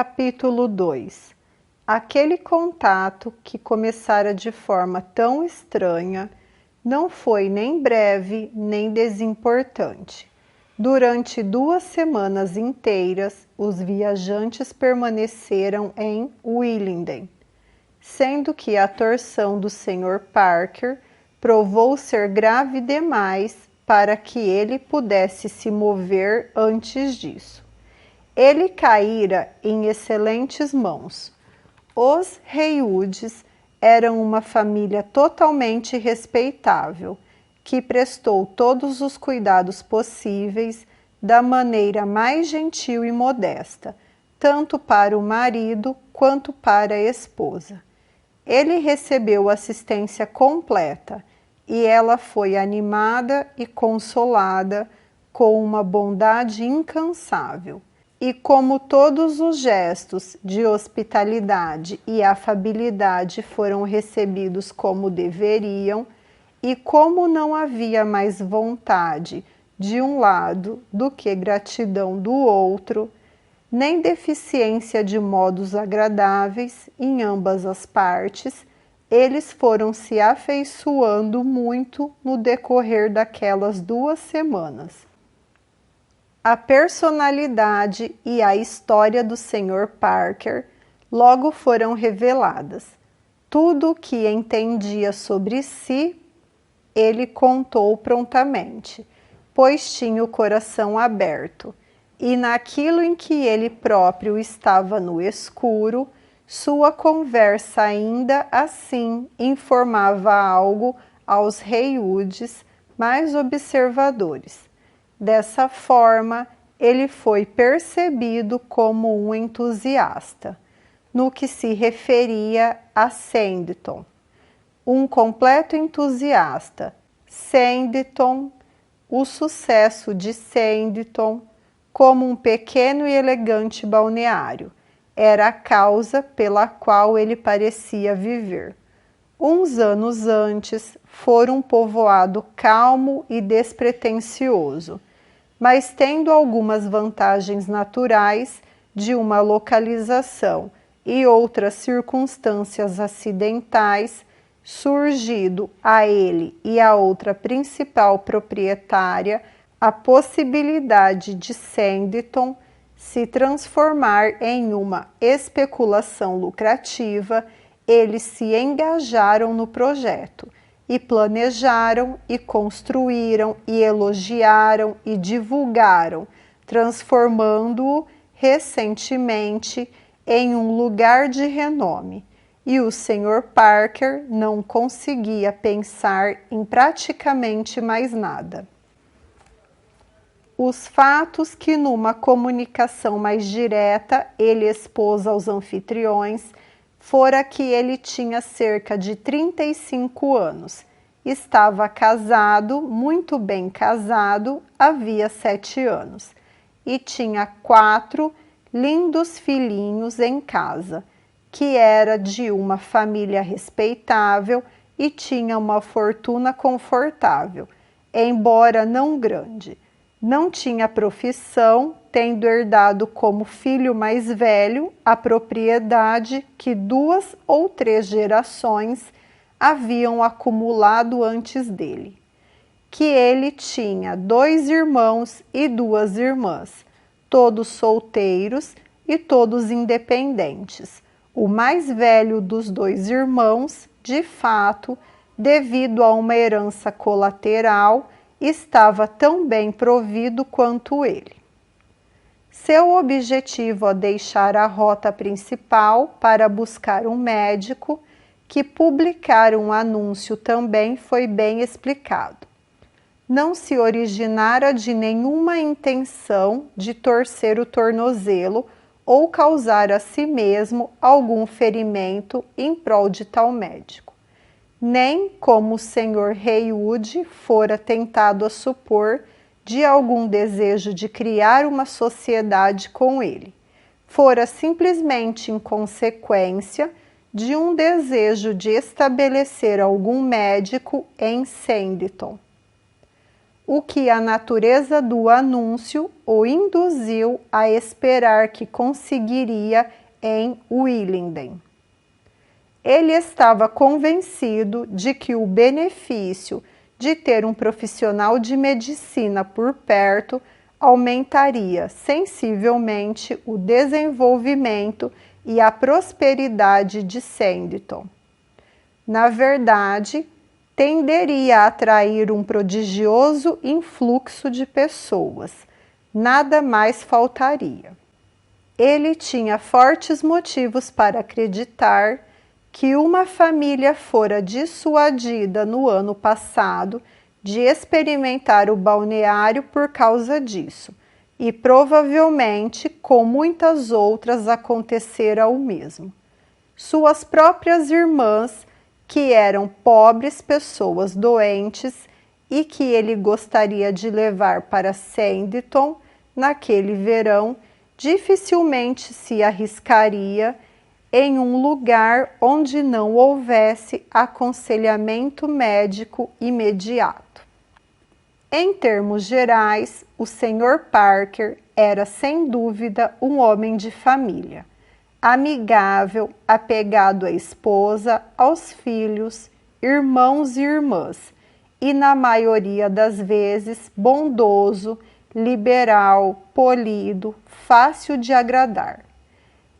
Capítulo 2. Aquele contato que começara de forma tão estranha não foi nem breve nem desimportante. Durante 2 semanas inteiras, os viajantes permaneceram em Willenden, sendo que a torção do Sr. Parker provou ser grave demais para que ele pudesse se mover antes disso. Ele caíra em excelentes mãos. Os Haywoods eram uma família totalmente respeitável, que prestou todos os cuidados possíveis da maneira mais gentil e modesta, tanto para o marido quanto para a esposa. Ele recebeu assistência completa e ela foi animada e consolada com uma bondade incansável. E como todos os gestos de hospitalidade e afabilidade foram recebidos como deveriam, e como não havia mais vontade de um lado do que gratidão do outro, nem deficiência de modos agradáveis em ambas as partes, eles foram se afeiçoando muito no decorrer daquelas 2 semanas. A personalidade e a história do Sr. Parker logo foram reveladas. Tudo o que entendia sobre si, ele contou prontamente, pois tinha o coração aberto, e naquilo em que ele próprio estava no escuro, sua conversa ainda assim informava algo aos Haywoods mais observadores. Dessa forma, ele foi percebido como um entusiasta, no que se referia a Sanditon. Um completo entusiasta. Sanditon, o sucesso de Sanditon, como um pequeno e elegante balneário, era a causa pela qual ele parecia viver. Uns anos antes, fora um povoado calmo e despretensioso, mas tendo algumas vantagens naturais de uma localização e outras circunstâncias acidentais, surgido a ele e a outra principal proprietária a possibilidade de Sanditon se transformar em uma especulação lucrativa, eles se engajaram no projeto e planejaram e construíram e elogiaram e divulgaram, transformando-o recentemente em um lugar de renome. E o Sr. Parker não conseguia pensar em praticamente mais nada. Os fatos que numa comunicação mais direta ele expôs aos anfitriões fora que ele tinha cerca de 35 anos, estava casado, muito bem casado, havia 7 anos, e tinha 4 lindos filhinhos em casa, que era de uma família respeitável e tinha uma fortuna confortável, embora não grande. Não tinha profissão, tendo herdado como filho mais velho a propriedade que 2 ou 3 gerações haviam acumulado antes dele. Que ele tinha 2 irmãos e 2 irmãs, todos solteiros e todos independentes. O mais velho dos 2 irmãos, de fato, devido a uma herança colateral, estava tão bem provido quanto ele. Seu objetivo ao deixar a rota principal para buscar um médico, que publicar um anúncio também foi bem explicado. Não se originara de nenhuma intenção de torcer o tornozelo ou causar a si mesmo algum ferimento em prol de tal médico. Nem como o Sr. Haywood fora tentado a supor de algum desejo de criar uma sociedade com ele. Fora simplesmente em consequência de um desejo de estabelecer algum médico em Sanditon. o que a natureza do anúncio o induziu a esperar que conseguiria em Willingen. Ele estava convencido de que o benefício de ter um profissional de medicina por perto aumentaria sensivelmente o desenvolvimento e a prosperidade de Sanditon. Na verdade, tenderia a atrair um prodigioso influxo de pessoas. Nada mais faltaria. Ele tinha fortes motivos para acreditar que uma família fora dissuadida no ano passado de experimentar o balneário por causa disso, e provavelmente com muitas outras acontecera o mesmo. Suas próprias irmãs, que eram pobres pessoas doentes e que ele gostaria de levar para Sanditon naquele verão, dificilmente se arriscaria em um lugar onde não houvesse aconselhamento médico imediato. Em termos gerais, o Sr. Parker era sem dúvida um homem de família, amigável, apegado à esposa, aos filhos, irmãos e irmãs, e na maioria das vezes bondoso, liberal, polido, fácil de agradar.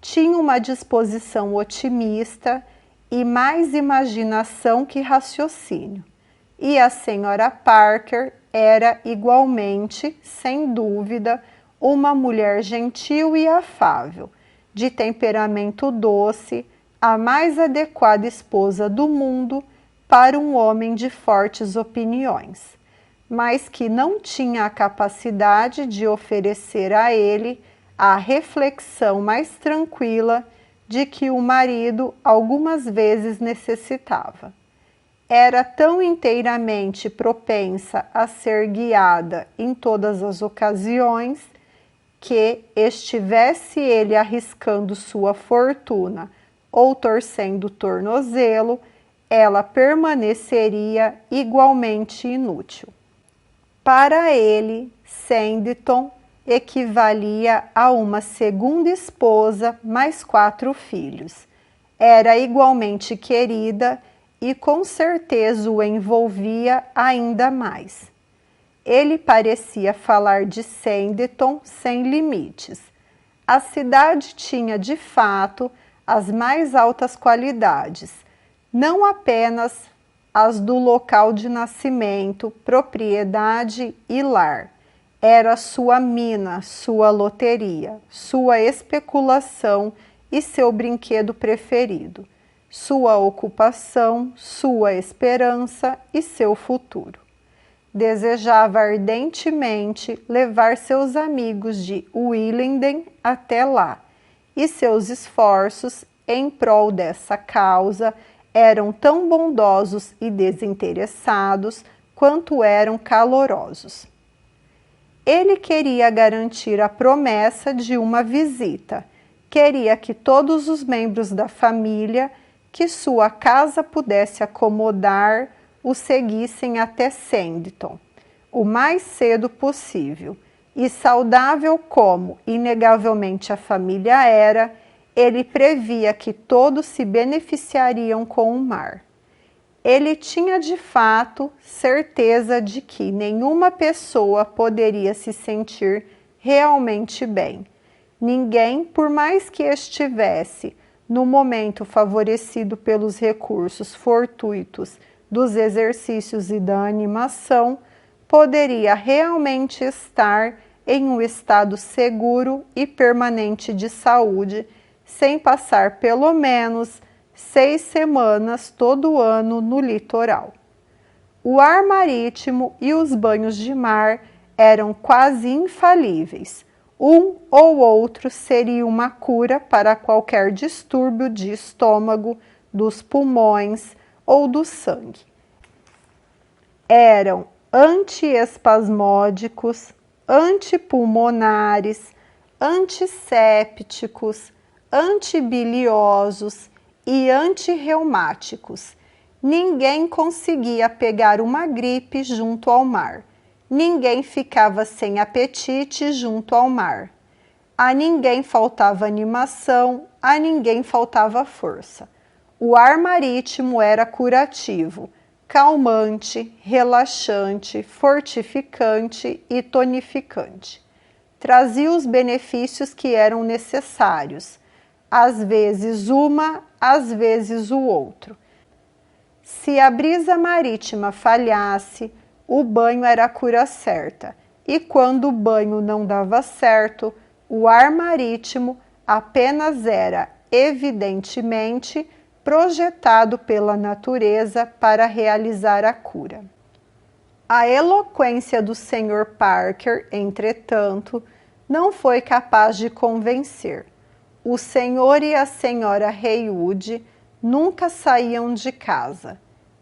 Tinha uma disposição otimista e mais imaginação que raciocínio, e a senhora Parker era igualmente, sem dúvida, uma mulher gentil e afável, de temperamento doce, a mais adequada esposa do mundo para um homem de fortes opiniões, mas que não tinha a capacidade de oferecer a ele a reflexão mais tranquila de que o marido algumas vezes necessitava. Era tão inteiramente propensa a ser guiada em todas as ocasiões que, estivesse ele arriscando sua fortuna ou torcendo o tornozelo, ela permaneceria igualmente inútil. Para ele, Sanditon equivalia a uma segunda esposa mais 4 filhos. Era igualmente querida e com certeza o envolvia ainda mais. Ele parecia falar de Sanditon sem limites. A cidade tinha de fato as mais altas qualidades, não apenas as do local de nascimento, propriedade e lar. Era sua mina, sua loteria, sua especulação e seu brinquedo preferido, sua ocupação, sua esperança e seu futuro. Desejava ardentemente levar seus amigos de Willingen até lá, e seus esforços em prol dessa causa eram tão bondosos e desinteressados quanto eram calorosos. Ele queria garantir a promessa de uma visita, queria que todos os membros da família que sua casa pudesse acomodar o seguissem até Sanditon, o mais cedo possível, e saudável como, inegavelmente, a família era, ele previa que todos se beneficiariam com o mar. Ele tinha de fato certeza de que nenhuma pessoa poderia se sentir realmente bem. Ninguém, por mais que estivesse no momento favorecido pelos recursos fortuitos dos exercícios e da animação, poderia realmente estar em um estado seguro e permanente de saúde, sem passar pelo menos 6 semanas todo ano no litoral. O ar marítimo e os banhos de mar eram quase infalíveis. Um ou outro seria uma cura para qualquer distúrbio de estômago, dos pulmões ou do sangue. Eram antiespasmódicos, antipulmonares, antissépticos, antibiliosos e antirreumáticos. Ninguém conseguia pegar uma gripe junto ao mar. ninguém ficava sem apetite junto ao mar. A ninguém faltava animação, a ninguém faltava força. O ar marítimo era curativo, calmante, relaxante, fortificante e tonificante. Trazia os benefícios que eram necessários, às vezes uma, às vezes o outro. Se a brisa marítima falhasse, o banho era a cura certa, e quando o banho não dava certo, o ar marítimo apenas era, evidentemente, projetado pela natureza para realizar a cura. A eloquência do Sr. Parker, entretanto, não foi capaz de convencer. O senhor e a senhora Haywood nunca saíam de casa.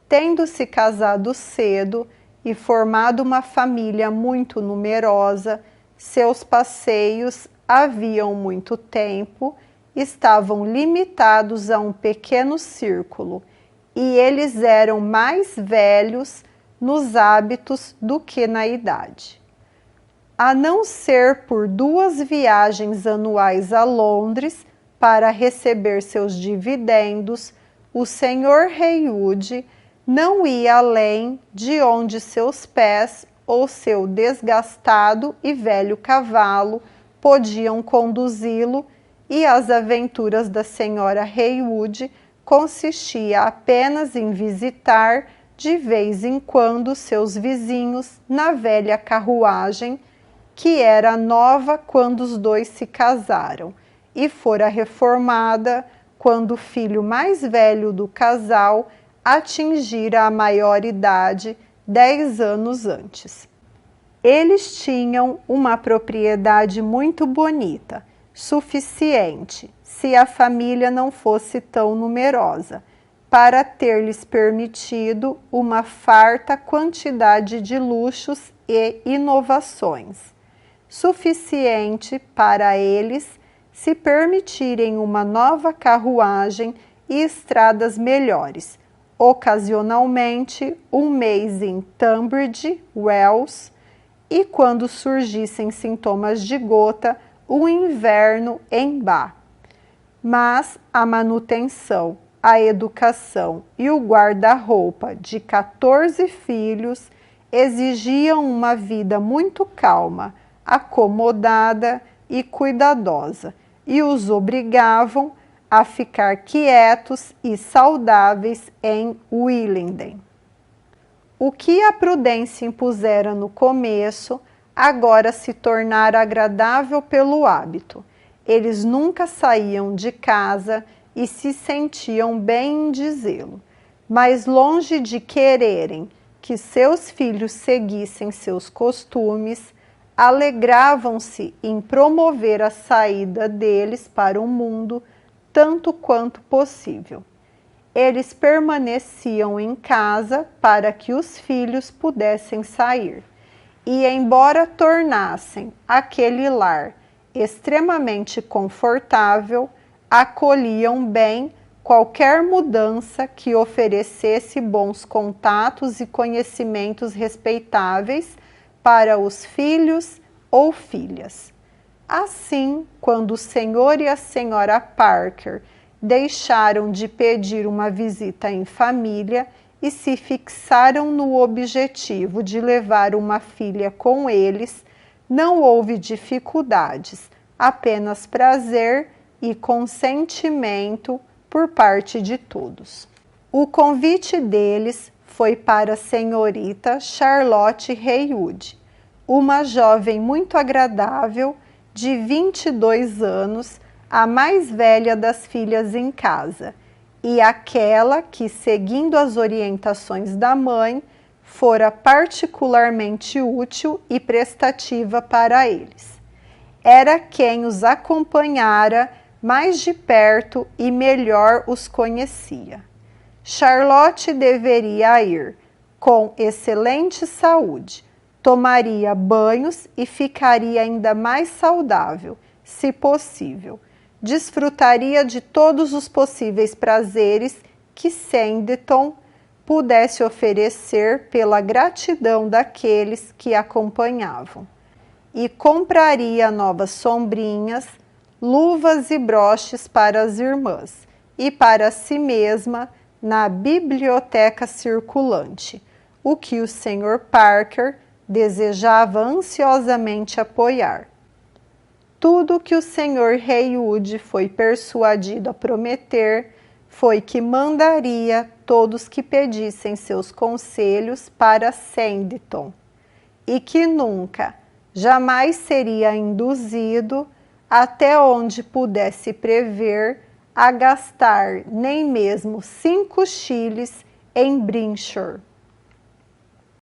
Tendo se casado cedo e formado uma família muito numerosa, seus passeios, haviam muito tempo, estavam limitados a um pequeno círculo, e eles eram mais velhos nos hábitos do que na idade. A não ser por 2 viagens anuais a Londres para receber seus dividendos, o Sr. Haywood não ia além de onde seus pés ou seu desgastado e velho cavalo podiam conduzi-lo, e as aventuras da Sra. Haywood consistia apenas em visitar de vez em quando seus vizinhos na velha carruagem, que era nova quando os dois se casaram e fora reformada quando o filho mais velho do casal atingira a maioridade 10 anos antes. Eles tinham uma propriedade muito bonita, suficiente, se a família não fosse tão numerosa, para ter-lhes permitido uma farta quantidade de luxos e inovações, suficiente para eles se permitirem uma nova carruagem e estradas melhores, ocasionalmente um mês em Tunbridge Wells, e quando surgissem sintomas de gota, o inverno em Bath. Mas a manutenção, a educação e o guarda-roupa de 14 filhos exigiam uma vida muito calma, acomodada e cuidadosa, e os obrigavam a ficar quietos e saudáveis em Willingden. O que a prudência impusera no começo, agora se tornara agradável pelo hábito. Eles nunca saíam de casa e se sentiam bem em dizê-lo, mas longe de quererem que seus filhos seguissem seus costumes, alegravam-se em promover a saída deles para o mundo tanto quanto possível. Eles permaneciam em casa para que os filhos pudessem sair, e embora tornassem aquele lar extremamente confortável, acolhiam bem qualquer mudança que oferecesse bons contatos e conhecimentos respeitáveis para os filhos ou filhas. Assim, quando o Sr. e a Sra. Parker deixaram de pedir uma visita em família e se fixaram no objetivo de levar uma filha com eles, não houve dificuldades, apenas prazer e consentimento por parte de todos. O convite deles foi para a senhorita Charlotte Haywood, uma jovem muito agradável, de 22 anos, a mais velha das filhas em casa, e aquela que, seguindo as orientações da mãe, fora particularmente útil e prestativa para eles. Era quem os acompanhara mais de perto e melhor os conhecia. Charlotte deveria ir com excelente saúde, tomaria banhos e ficaria ainda mais saudável, se possível. Desfrutaria de todos os possíveis prazeres que Sanditon pudesse oferecer pela gratidão daqueles que acompanhavam. E compraria novas sombrinhas, luvas e broches para as irmãs, e para si mesma na biblioteca circulante, o que o Sr. Parker desejava ansiosamente apoiar. Tudo que o Sr. Haywood foi persuadido a prometer foi que mandaria todos que pedissem seus conselhos para Sanditon, e que nunca, jamais seria induzido, até onde pudesse prever, a gastar nem mesmo 5 chiles em Brinshore.